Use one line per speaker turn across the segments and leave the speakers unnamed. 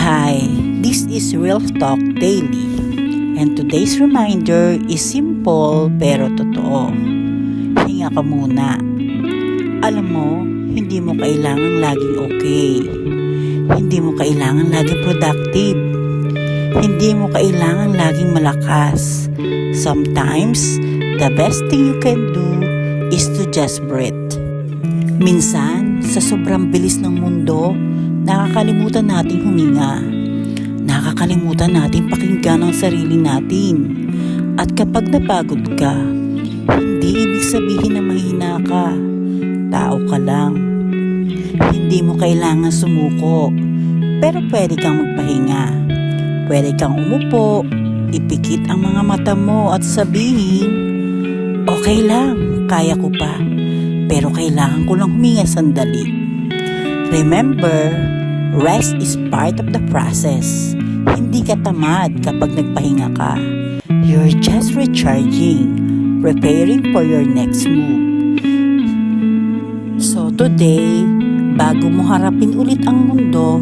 Hi, this is Real Talk Daily, and today's reminder is simple pero totoo. Hinga ka muna. Alam mo, hindi mo kailangang laging okay. Hindi mo kailangan laging productive. Hindi mo kailangan laging malakas. Sometimes, the best thing you can do is to just breathe. Minsan, sa sobrang bilis ng mundo, nakakalimutan nating huminga. Nakakalimutan nating pakinggan ang sarili natin. At kapag napagod ka, hindi ibig sabihin na mahina ka. Tao ka lang. Hindi mo kailangan sumuko, pero pwede kang magpahinga. Pwede kang umupo, ipikit ang mga mata mo at sabihin, okay lang, kaya ko pa. Pero kailangan ko lang huminga sandali. Remember, rest is part of the process. Hindi ka tamad kapag nagpahinga ka. You're just recharging, preparing for your next move. So today, bago mo harapin ulit ang mundo,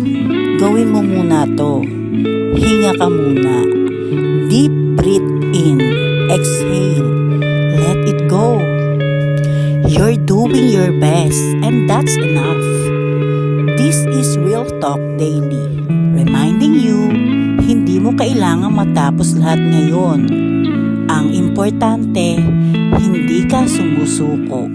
gawin mo muna to. Hinga ka muna. Deep breath in, exhale, let it go. You're doing your best, and that's enough. This is Real Talk Daily, reminding you, hindi mo kailangang matapos lahat ngayon. Ang importante, hindi ka sumusuko.